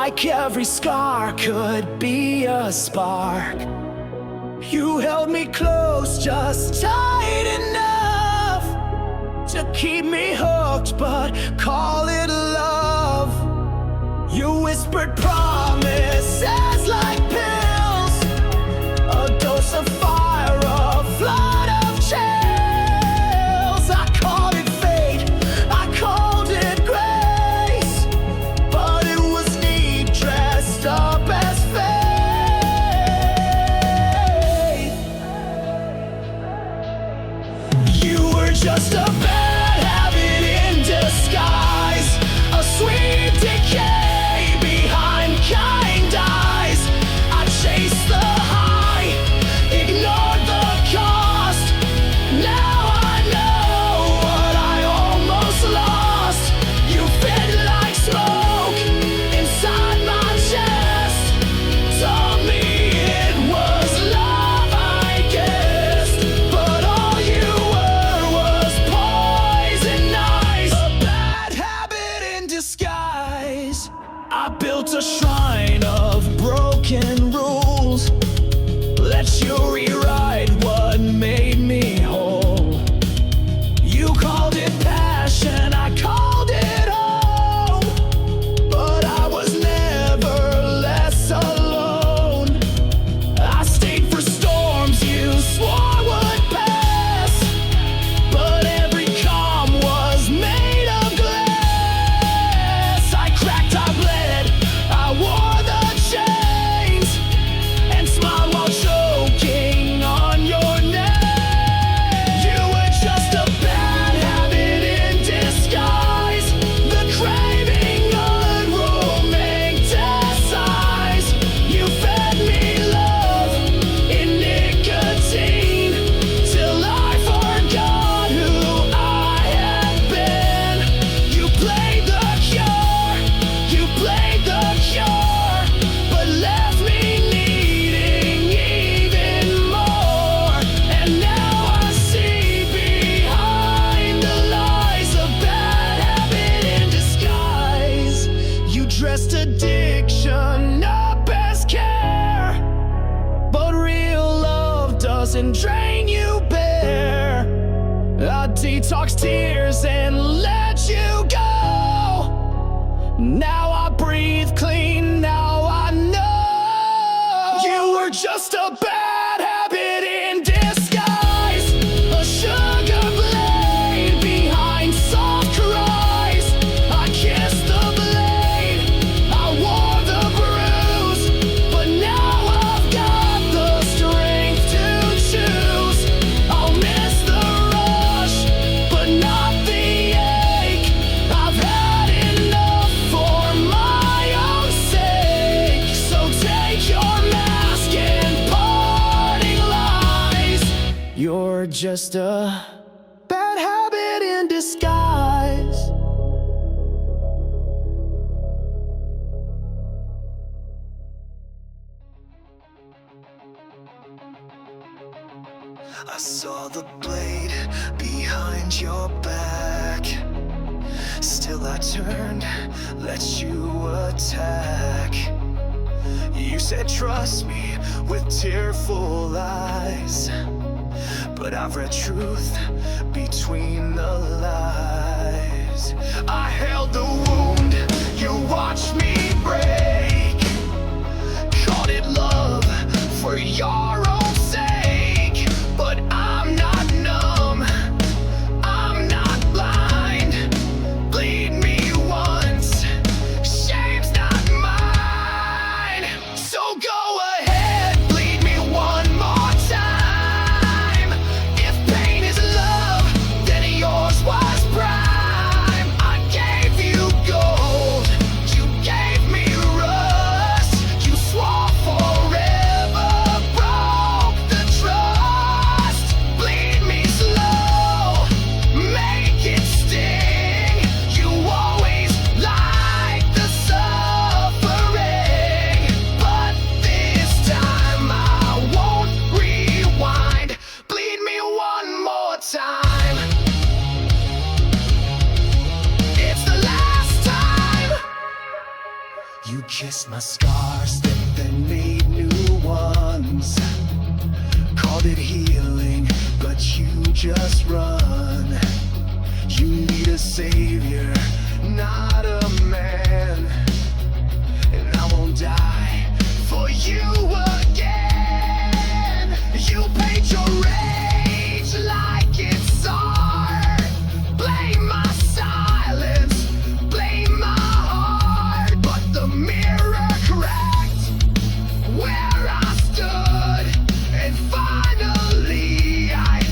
like every scar could be a spark. You held me close, just tight enough to keep me hooked, but call it love. You whispered promises like pills, a dose of fire, a flood of chills. I called it fate, I called it grace, but it was need dressed up as faith. You were just a bad habit in disguise, a sweet decay behind kind eyes. I chased the high, ignored the cost. Now I know what I almost lost. You fit like smoke inside my chest, told me it was love, I guess, but all you were was poison ice, a bad habit in disguise. I built a shrine of broken rules, let you rewrite what made me whole. You called it passion, I called it home, but I was never less alone. I stayed for storms you swore would pass, but every calm was made of glass. I cracked, I bled, I wore the chains, and smiled while choking on your name. You were just a bad habit in disguise, the craving unromanticize. You fed me love in nicotine, till I forgot who I had been. You played the cure, you played the cure, but left me needing even more. And now I see behind the lies, a bad habit in disguise. You dressed addiction up as care, but real love doesn't drain you bare. I detoxed tears and let you go. Now I breathe clean, now I know. You were just a bad habit in disguise, a sugar blade behind soft cries. I kissed the blade, I wore the bruise, but now I've got the strength to choose. I'll miss the rush, but not the ache. I've had enough for my own sake. So take your mask and parting lies. You're just a bad habit in disguise. I saw the blade behind your back. Still I turned, let you attack. You said trust me with tearful eyes, but I've read truth between the lies. I held the wound, you watched me break. Called it love for your own sake, but I'm not numb, I'm not blind. Bleed me once, shame's not mine. So go ahead, bleed me one more time. If pain is love, then yours was prime. I gave you gold, you gave me rust. You swore forever, Erased my scars, then made new ones. Called it healing, but you just run. You need a savior, not a man. And I won't die for you again. You paint your rage like it's art. Blame my silence, blame my heart. But the mirror cracked where I stood, and finally I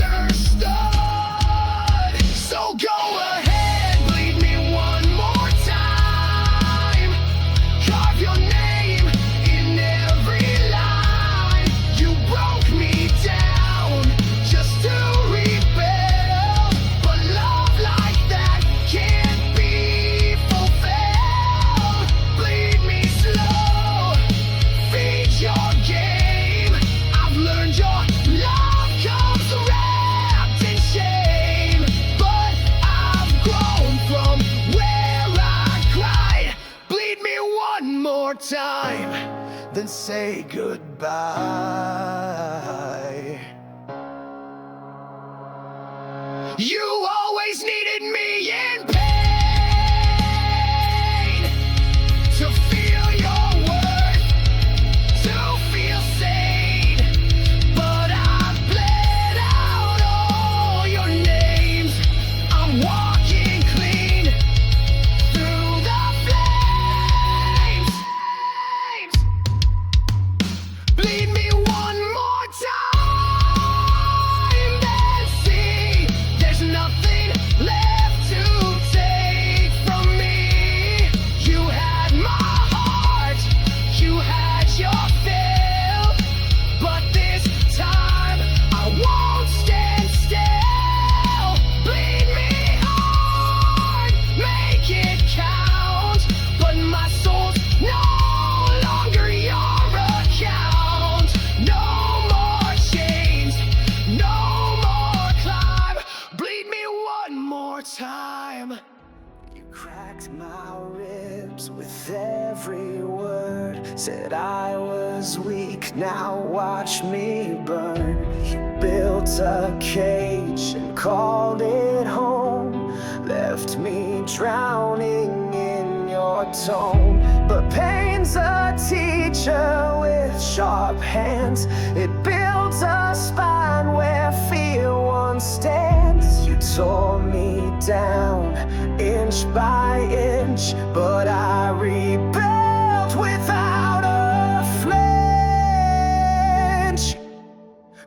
understood. So go ahead, bleed me one more time. Carve your name in every line. You broke me down just to rebuild, but love like that can't be fulfilled. Bleed me slow, feed your game. I've learned your love comes wrapped in shame, but I've grown from where I cried. Bleed me one more time, then say goodbye. You always needed me in pain to feel your worth, to feel sane. But I bled out all your names. I'm walking clean through the flames. Bleed me one more time, then see there's nothing left to take from me. You had my heart, you had your fill, but this time I won't stand still. Bleed me hard, make it count, but my soul's no longer your account. No more chains, no more climb. Bleed me one more time. You cracked my ribs with every word. Said I was weak, now watch me burn. You built a cage and called it home. Left me drowning in your tone. But pain's a teacher with sharp hands. It builds a spine where fear once stands. You tore me down inch by inch, but I rebuilt without a flinch.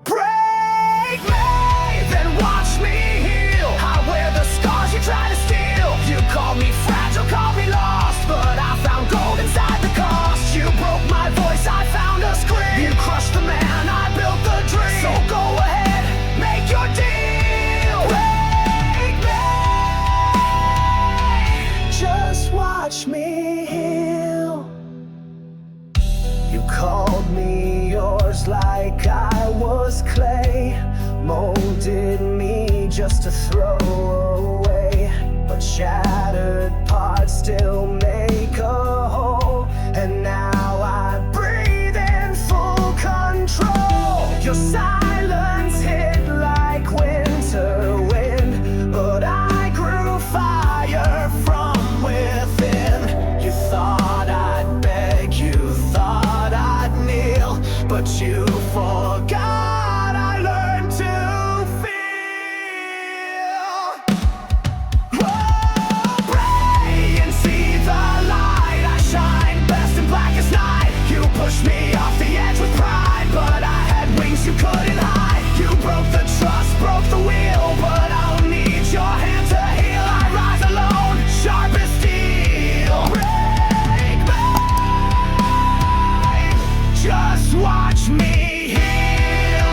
Break me, then watch me heal. I wear the scars you try to steal. You called me fragile, called me lost, but I found gold inside the cost. You broke my voice, I found a scream. You crushed the man, I built the dream. So go ahead, make your deal. Break me, just watch me heal. You called me yours like I was clay, molded me just to throw away. But shattered parts still make a hole, and now I breathe in full control. Your silence hit like winter wind, but I grew fire from within. You thought I'd beg, you thought I'd kneel, but you forgot I learned to feel. Oh, pray and see the light. I shine best in blackest night. You pushed me off the edge with pride, but I had wings you couldn't hide. You broke the trust, broke the wheel, but I'll need your hand to heal. I rise alone, sharp as steel. Break me, just watch me heal.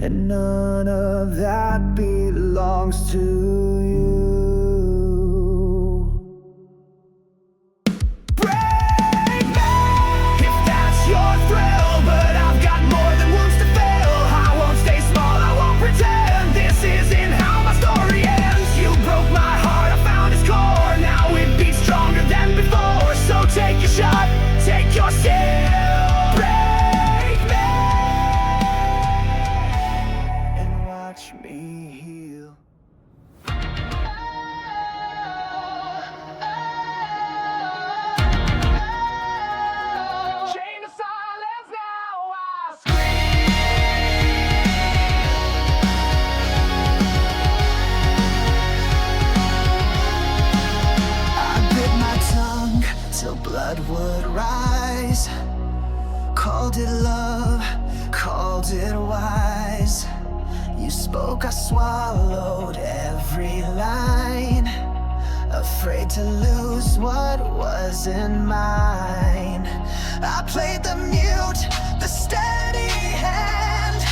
and none of that belongs to you. Break me if that's your thrill, but I've got more than wounds to fill. I won't stay small, I won't pretend this isn't how my story ends. You broke my heart, I found its core, now it beats stronger than before. So take your shot, take your skill, break me and watch me heal. Chain of silence, now I I bit my tongue till blood would rise. Called it love, called it wise. You spoke, I swallowed every line, afraid to lose what wasn't mine. I played the mute, the steady hand,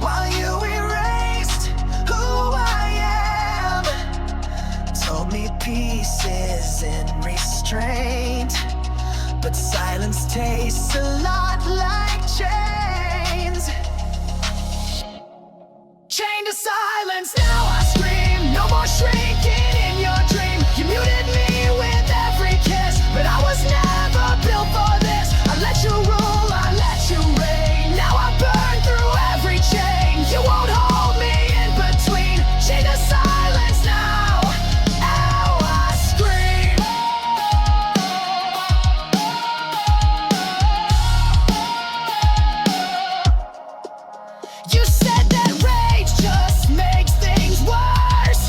while you erased who I am. Told me peace isn't restraint, but silence tastes a lot like chains. Chained to silence, now I scream. No more shrinking in your dream. You muted me with every kiss, but I was never built for this. I let you rule, I let you reign. Now I burn through every chain. You won't hold me in between. Chained to silence now. Ow, I scream. You said that rage just makes things worse,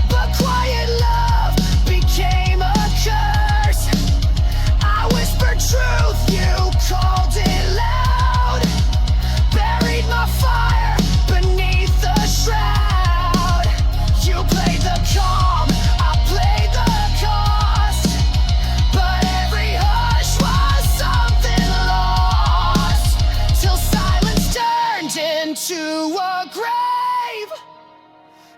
but quiet love became a curse. I whispered truth, you called it loud, buried my fire beneath the shroud. You played the calm, I played the cost, but every hush was something lost, till silence turned into a grave,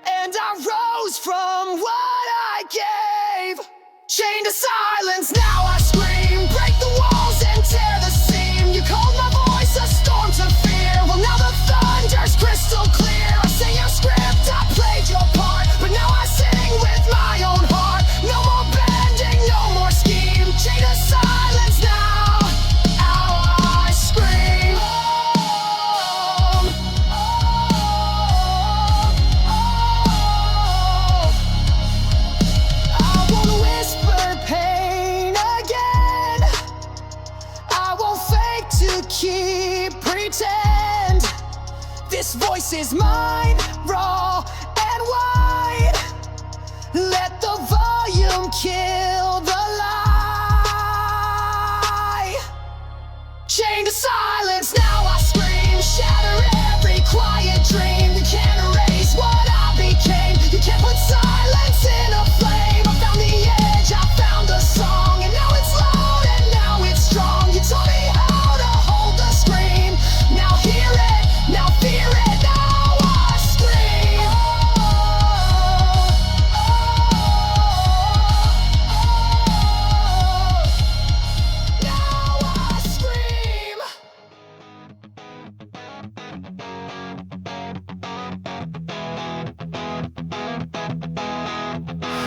and I rose from what I gave. Chained to silence, now I scream. Break the walls and tear the seam. You called my voice a storm to fear. Well, now the thunder's crystal clear. I sang your script, I played your part, but now I sing with my own heart. No more bending, no more scheme. Chained to silence now. Ow, I scream. I won't whisper pain again. I won't fake to keep pretend. This voice is mine, raw and wide. Let the volume kill the lie. Chained to silence, now I scream. Shatter every quiet dream. You can't erase what I became. You can't put silence in a flame. I found the edge, I found a song, and now it's loud and now it's strong. You taught me how to hold the scream. Now hear it, now fear it, now I scream. Now I scream.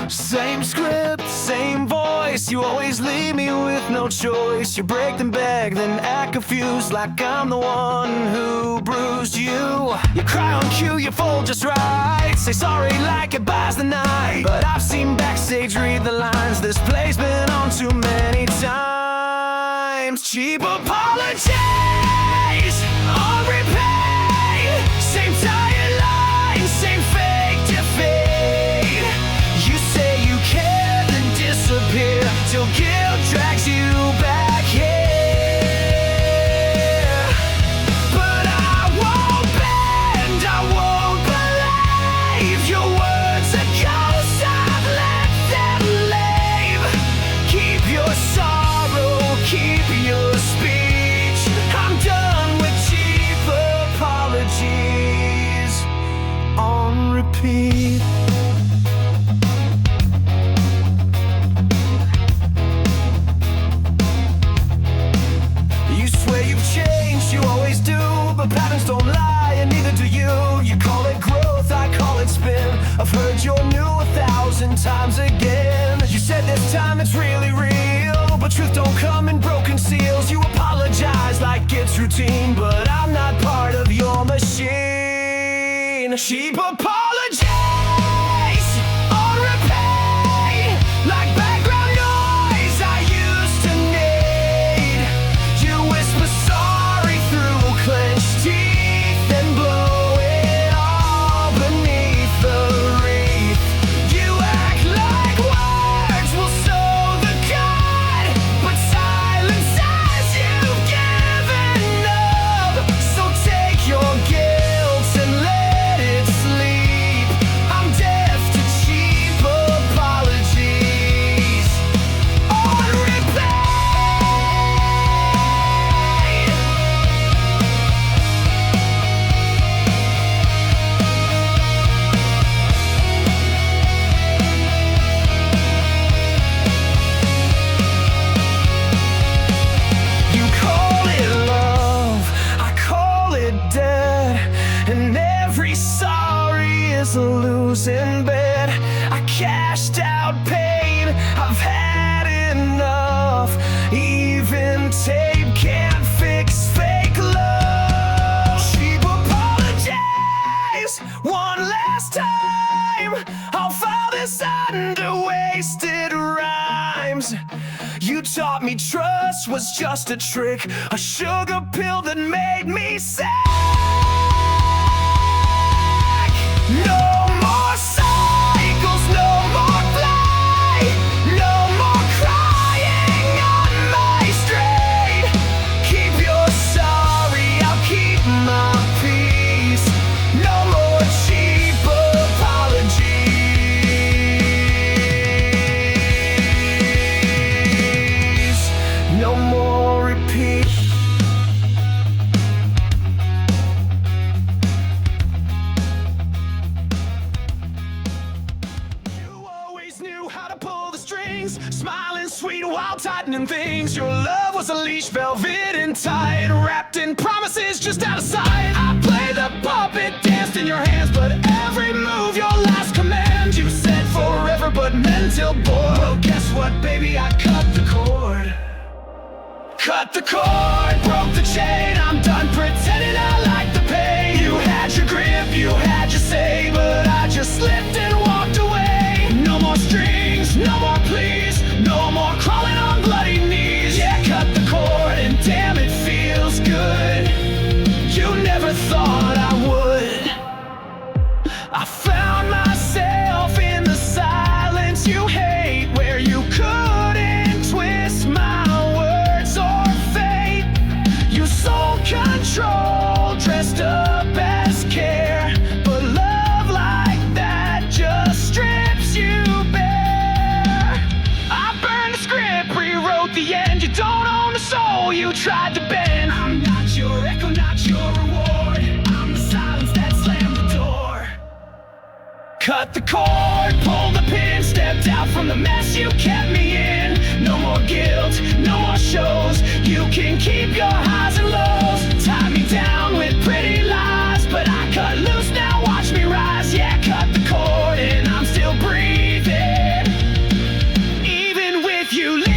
Same script, same voice. You always leave me with no choice. You break them back, then act confused, like I'm the one who bruised you. You cry on cue, you fold just right. Say sorry like it buys the night. But I've seen backstage read the lines. This play's been on too many times. Cheap apologies on repeat. Same tired lines, same fake defeat. You say you care, then disappear till guilt drags you back here. But I won't bend, I won't believe your words are ghosts. I've let them leave. Keep your sorrow, keep your speech. I'm done with cheaper repeat. You swear you've changed, you always do, but patterns don't lie, and neither do you. You call it growth, I call it spin. I've heard you're new 1,000 times again. You said this time it's really real, but truth don't come in broken seals. You apologize like it's routine, but I'm not part of your machine. Sheep apologize on repeat, like background noise I used to need. You whisper sorry through clenched teeth and blow it all beneath the wreath. You act like words will sow the gut, but silence says you've given up. So take your guilt and let it sleep. I'm deaf to cheap apologies on repeat. You call it love, I call it dead, and every sorry is a losing bet. I cashed out pain, I've had enough. Even tape can't fix fake love. Sheep apologize one last time. I'll file this under wasted rhymes. You taught me trust was just a trick, a sugar pill that made me sick. No more cycles, no more flight, no more crying on my straight. Keep your sorry, I'll keep my peace. No more cheap apologies. No more repeat. You always knew how to pull the strings, smiling sweet while tightening things. Your love was a leash, velvet and tight, wrapped in promises just out of sight. I played the puppet, danced in your hands, but every move your last command. You said forever, but meant till bored. Well, guess what, baby? I cut the cord. Cut the cord, broke the chain. I'm done pretending I like the pain. You had your grip, you had your say, but I just slipped and walked away. No more strings, no more pleas, no more crawling on bloody knees. Yeah, cut the cord, and damn, it feels good. You never thought I would. I found myself in the silence you hate, where you couldn't twist my words or fate. You sold control, dressed up as care, but love like that just strips you bare. I burned the script, rewrote the end. You don't own the soul you tried to bend. I'm not your echo, not your reward. I'm the silence that slammed the door. Cut the cord, pulled the pin, stepped out from the mess you kept me in. No more guilt, no more shows. You can keep your highs and lows. Tie me down with pretty lies, but I cut loose now, watch me rise. Yeah, cut the cord and I'm still breathing, even with you leaving.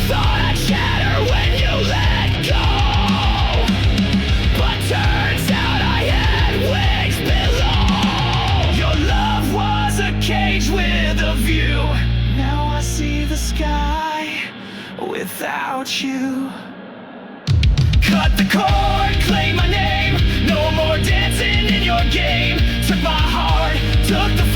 Thought I'd shatter when you let go, but turns out I had wings below. Your love was a cage with a view. Now I see the sky without you. Cut the cord, claim my name. No more dancing in your game. Took my heart, took the